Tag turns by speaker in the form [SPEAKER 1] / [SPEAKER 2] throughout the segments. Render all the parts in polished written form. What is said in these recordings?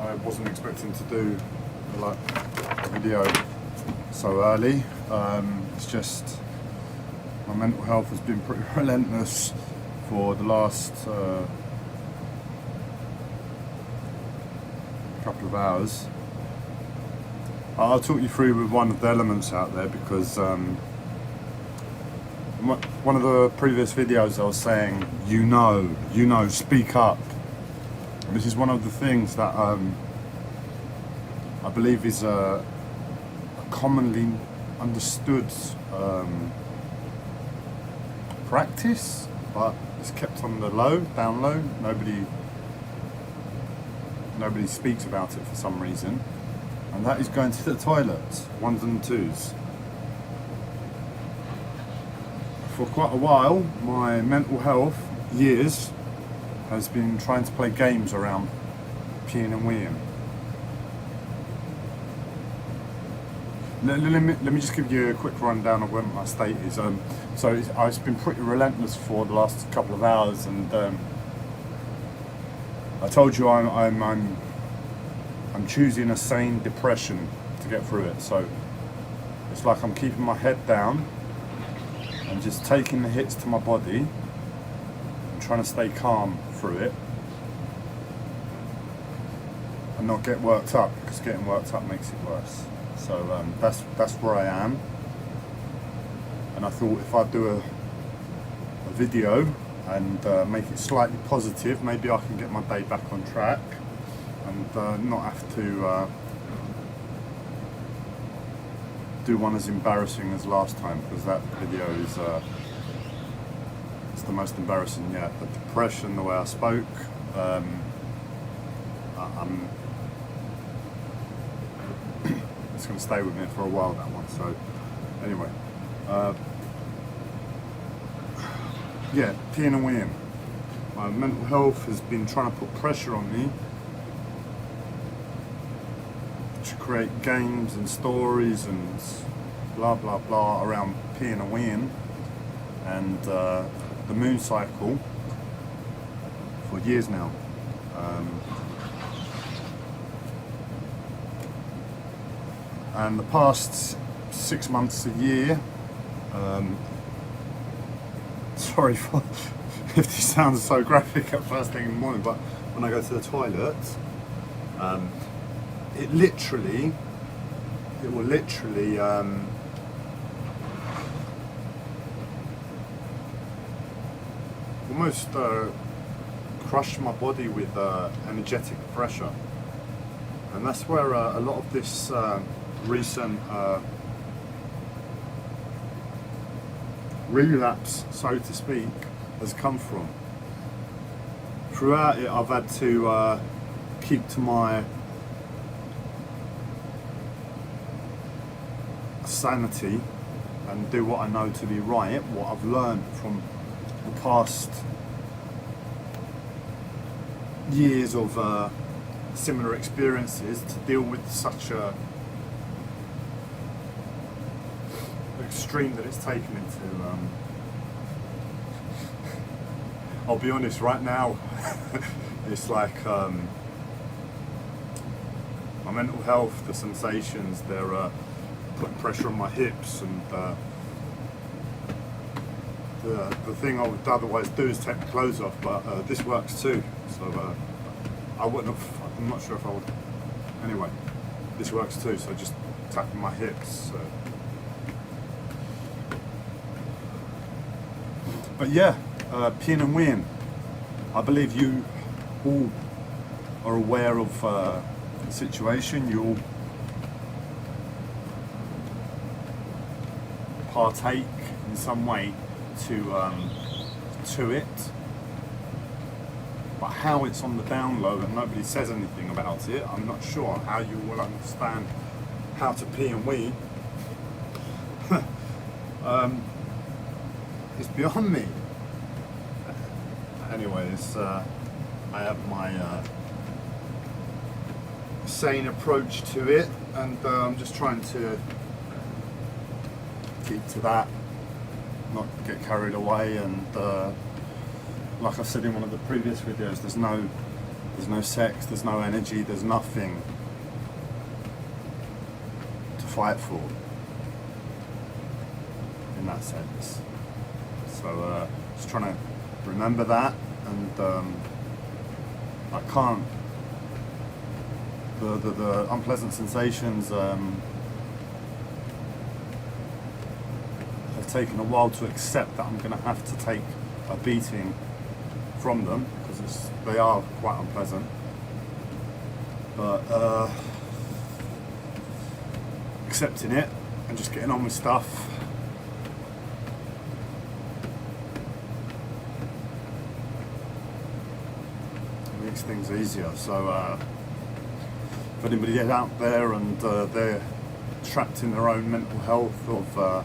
[SPEAKER 1] I wasn't expecting to do like a video so early. It's just my mental health has been pretty relentless for the last couple of hours. I'll talk you through with one of the elements out there because one of the previous videos I was saying, you know, speak up. This is one of the things that I believe is a commonly understood practice, but it's kept on the low, down low. Nobody speaks about it for some reason, and that is going to the toilet, ones and twos. For quite a while, my mental health, years, has been trying to play games around peeing and weeing. Let me just give you a quick rundown of where my state is. So it's been pretty relentless for the last couple of hours, and I told you I'm choosing a sane depression to get through it. So it's like I'm keeping my head down and just taking the hits to my body and trying to stay calm through it and not get worked up, because getting worked up makes it worse. So that's where I am, and I thought if I do a video and make it slightly positive, maybe I can get my day back on track and not have to do one as embarrassing as last time, because that video is it's the most embarrassing yet. The depression, the way I spoke, it's going to stay with me for a while, that one. So anyway, yeah, peeing and weeing. My mental health has been trying to put pressure on me to create games and stories and blah blah blah around peeing and weeing and the moon cycle for years now. And the past 6 months, a year, sorry for if this sounds so graphic at first thing in the morning, but when I go to the toilet, it will literally almost crush my body with energetic pressure, and that's where a lot of this recent relapse, so to speak, has come from. Throughout it, I've had to keep to my sanity and do what I know to be right, what I've learned from the past years of similar experiences, to deal with such a extreme that it's taken into. I'll be honest, right now it's like my mental health, the sensations, they're putting pressure on my hips, and the thing I would otherwise do is take my clothes off, but this works too. So I wouldn't have, I'm not sure if I would. Anyway, this works too, so just tapping my hips. But yeah, peeing and weeing. I believe you all are aware of the situation. You all partake in some way to it. But how it's on the down low and nobody says anything about it, I'm not sure how you will understand how to pee and wee. It's beyond me. Anyways, I have my sane approach to it, and I'm just trying to keep to that, not get carried away, and like I said in one of the previous videos, there's no There's no sex, there's no energy, there's nothing to fight for in that sense. So just trying to remember that, and I can't, the unpleasant sensations have taken a while to accept that I'm going to have to take a beating from them, because they are quite unpleasant. But accepting it and just getting on with stuff. Makes things easier. So if anybody is out there and they're trapped in their own mental health of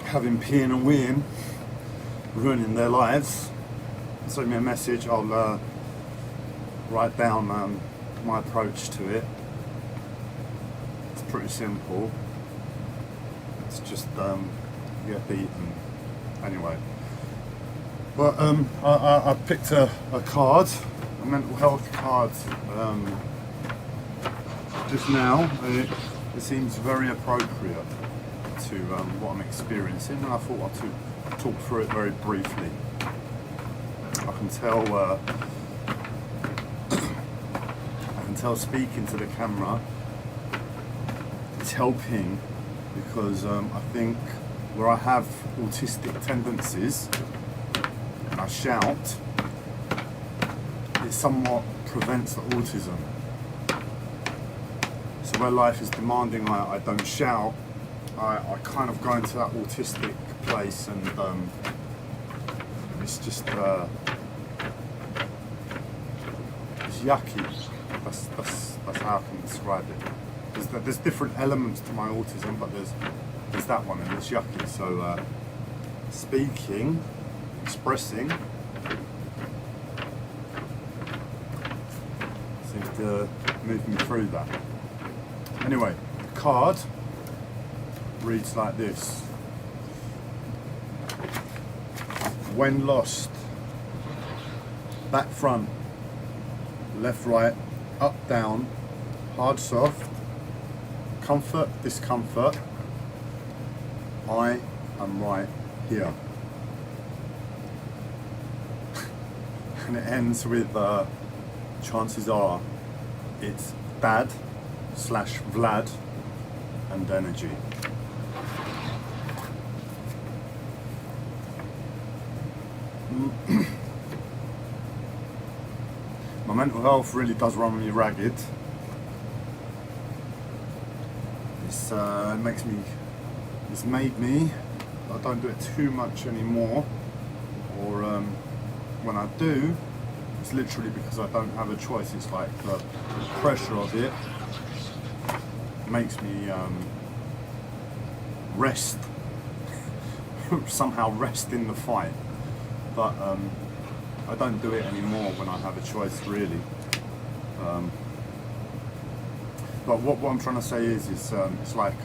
[SPEAKER 1] having peeing and weeing ruining their lives, send me a message. I'll write down my approach to it. It's pretty simple. It's just you get beaten anyway. But I picked a card, a mental health card, just now. It seems very appropriate to what I'm experiencing, and I thought I'd talk through it very briefly. I can tell speaking to the camera is helping, because I think where I have autistic tendencies and I shout, it somewhat prevents the autism. So where life is demanding, I don't shout, I kind of go into that autistic place, and it's just it's yucky. That's how I can describe it. There's different elements to my autism, but there's that one, and it's yucky. So speaking, expressing seems to move me through that. Anyway, the card reads like this: when lost, back front, left right, up down, hard soft, comfort discomfort, I am right here. And it ends with chances are it's Dad / Vlad and energy. My mental health really does run me ragged. It's made me, I don't do it too much anymore, or when I do, it's literally because I don't have a choice. It's like the pressure of it makes me rest, somehow rest in the fight. But I don't do it anymore when I have a choice, really. But what I'm trying to say is it's like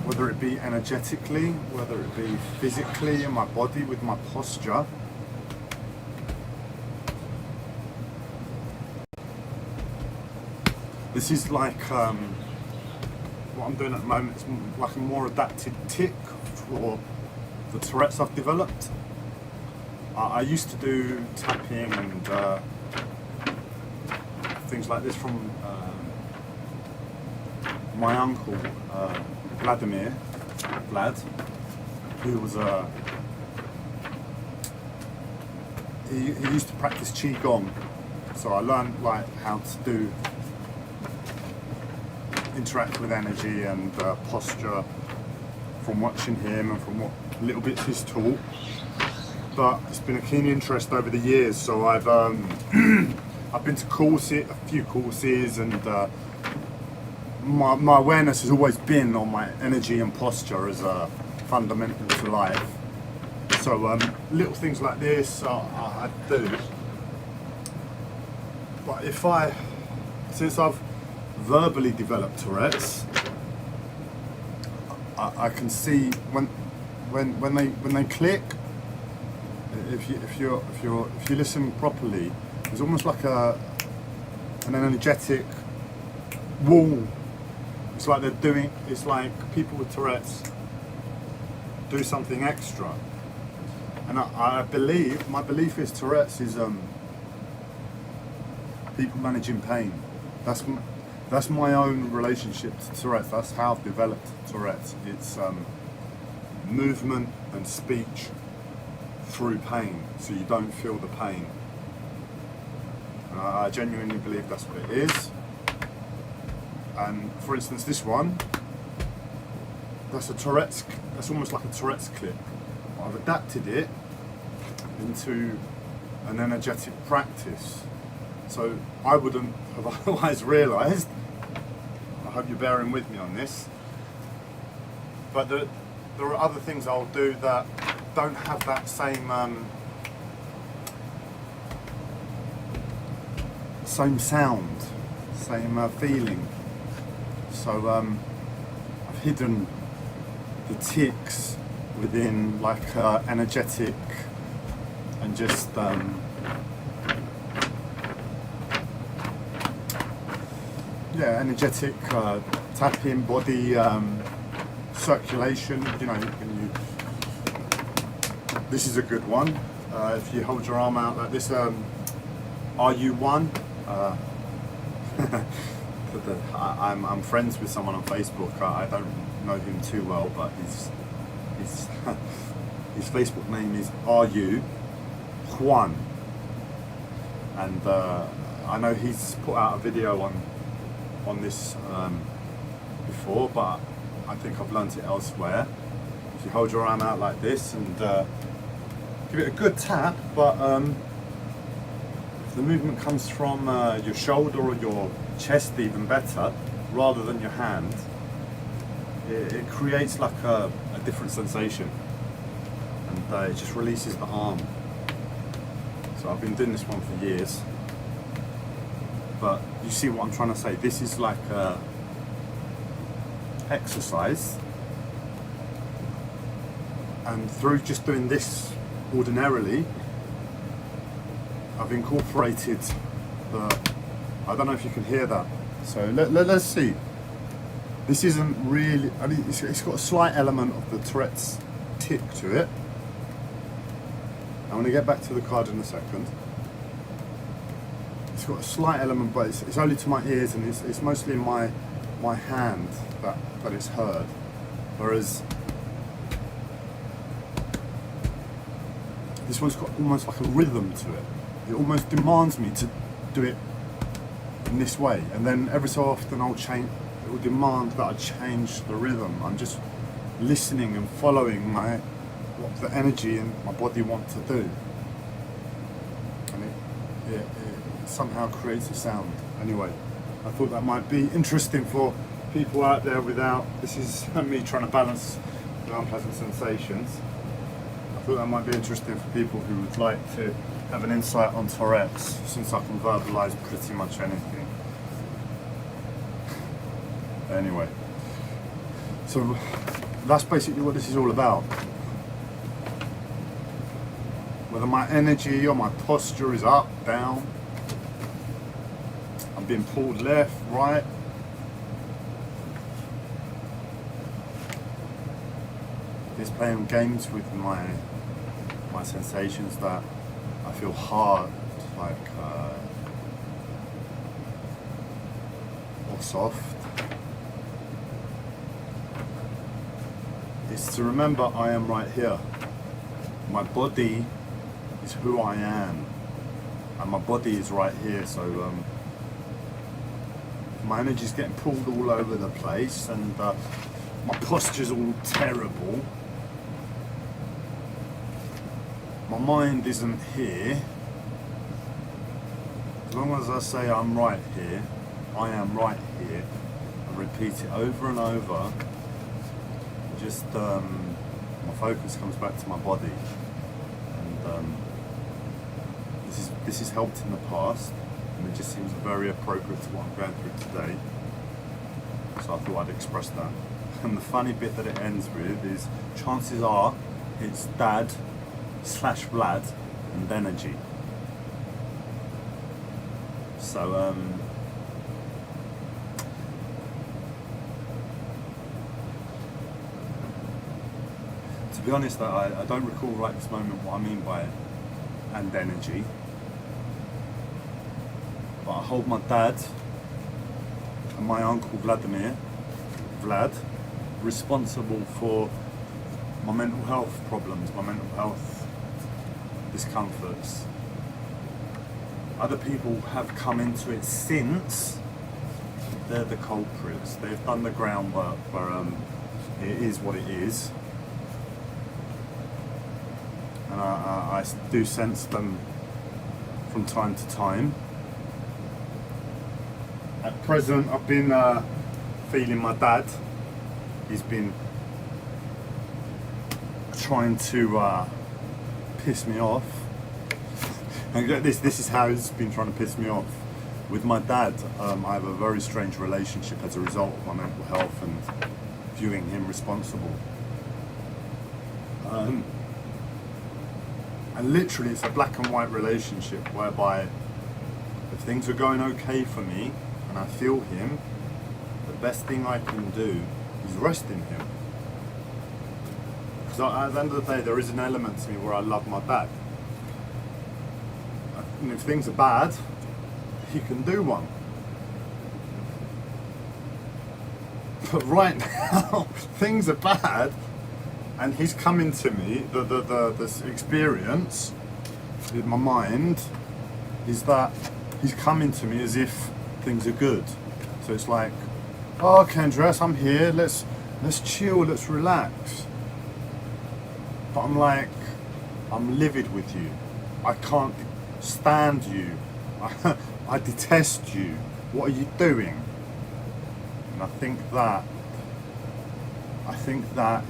[SPEAKER 1] whether it be energetically, whether it be physically in my body with my posture, this is like what I'm doing at the moment. It's like a more adapted tic for the Tourette's I've developed. I used to do tapping and things like this from my uncle Vladimir, Vlad, who was he used to practice Qigong, so I learned like how to interact with energy and posture from watching him and from what little bits he's taught. But it's been a keen interest over the years, so I've I've been to courses, a few courses, and my awareness has always been on my energy and posture as fundamental to life. So little things like this I do. But since I've verbally developed Tourette's, I can see when they click. If you listen properly, it's almost like an energetic wall. It's like they're doing. It's like people with Tourette's do something extra, and I believe my belief is Tourette's is people managing pain. That's my own relationship to Tourette's. That's how I've developed Tourette's. It's movement and speech through pain, so you don't feel the pain. And I genuinely believe that's what it is. And for instance, this one, that's a Tourette's. That's almost like a Tourette's clip. I've adapted it into an energetic practice, so I wouldn't have otherwise realised. I hope you're bearing with me on this. But there are other things I'll do that don't have that same sound, same feeling. So I've hidden the tics within like energetic and just energetic tapping, body circulation. You know, this is a good one. If you hold your arm out like this, RU1. I'm friends with someone on Facebook. I don't know him too well, but his Facebook name is RU Juan, and I know he's put out a video on this before, but I think I've learnt it elsewhere. If you hold your arm out like this and give it a good tap, but if the movement comes from your shoulder or your chest, even better, rather than your hand, it creates like a different sensation, and it just releases the arm. So I've been doing this one for years, but you see what I'm trying to say. This is like a exercise, and through just doing this ordinarily, I've incorporated I don't know if you can hear that. So let's see. This isn't really, I mean, it's got a slight element of the Tourette's tic to it. I'm going to get back to the card in a second. It's got a slight element, but it's only to my ears, and it's mostly in my hand that it's heard. Whereas this one's got almost like a rhythm to it. It almost demands me to do it in this way, and then every so often it will demand that I change the rhythm. I'm just listening and following what the energy in my body want to do, and it somehow creates a sound. Anyway, I thought that might be interesting for people out there this is me trying to balance the unpleasant sensations. I thought that might be interesting for people who would like to have an insight on Tourette's, since I can verbalise pretty much anything. Anyway, so that's basically what this is all about. Whether my energy or my posture is up, down, I'm being pulled left, right, it's playing games with my sensations that I feel hard, like or soft. It's to remember I am right here. My body is who I am, and my body is right here. So my energy's getting pulled all over the place, and my posture's all terrible. My mind isn't here. As long as I say I'm right here, I am right here, I repeat it over and over, just my focus comes back to my body. And this has helped in the past, and it just seems very appropriate to what I'm going through today. So I thought I'd express that. And the funny bit that it ends with is, chances are it's Dad / Vlad and Energy. So to be honest, I don't recall right this moment what I mean by and energy. But I hold my dad and my uncle Vlad, responsible for my mental health problems, my mental health discomforts. Other people have come into it since. They're the culprits. They've done the groundwork where it is what it is. And I do sense them from time to time. At present, I've been feeling my dad. He's been trying to piss me off. And this is how he's been trying to piss me off. With my dad, I have a very strange relationship as a result of my mental health and viewing him responsible. And literally, it's a black and white relationship whereby if things are going okay for me and I feel him, the best thing I can do is rest in him. Because at the end of the day, there is an element to me where I love my dad. And if things are bad, he can do one. But right now, things are bad, and he's coming to me. This experience in my mind is that he's coming to me as if things are good. So it's like, oh, Kendras, I'm here. Let's chill. Let's relax. But I'm like, I'm livid with you. I can't stand you. I detest you. What are you doing? And I think that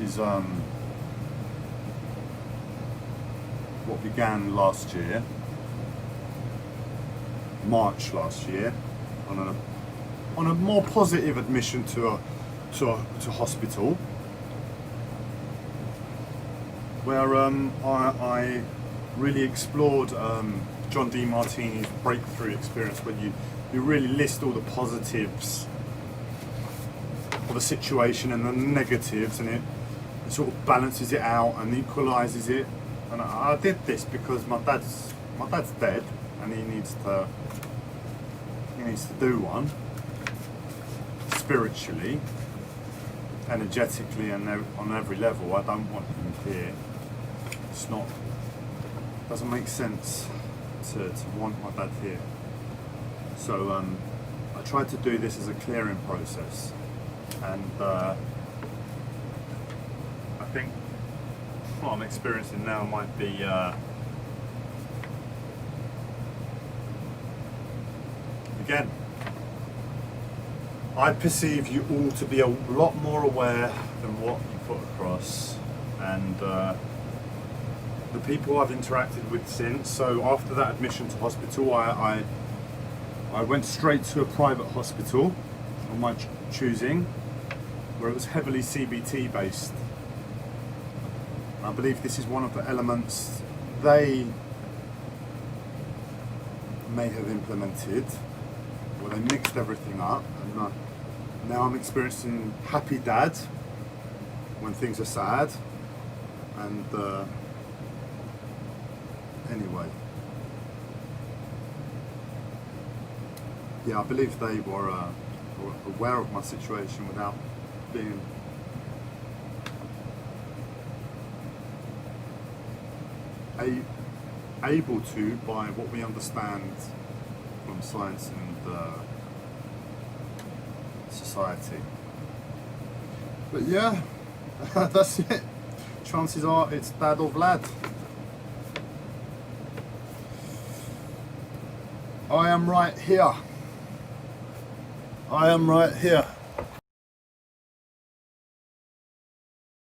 [SPEAKER 1] is what began last year, March last year, on a more positive admission to hospital, where I really explored John Demartini's breakthrough experience, where you really list all the positives of a situation and the negatives, and it sort of balances it out and equalises it. And I did this because my dad's dead, and he needs to do one spiritually, energetically, and on every level. I don't want him here. Doesn't make sense to want my dad here. So I tried to do this as a clearing process, and I think what I'm experiencing now might be again, I perceive you all to be a lot more aware than what you put across, and the people I've interacted with since. So after that admission to hospital, I went straight to a private hospital of my choosing, where it was heavily CBT based. I believe this is one of the elements they may have implemented, where they mixed everything up, and now I'm experiencing happy dad when things are sad, and anyway, yeah, I believe they were aware of my situation without being able to, by what we understand from science and society. But yeah, that's it. Chances are it's Dad or Vlad. I am right here. I am right here.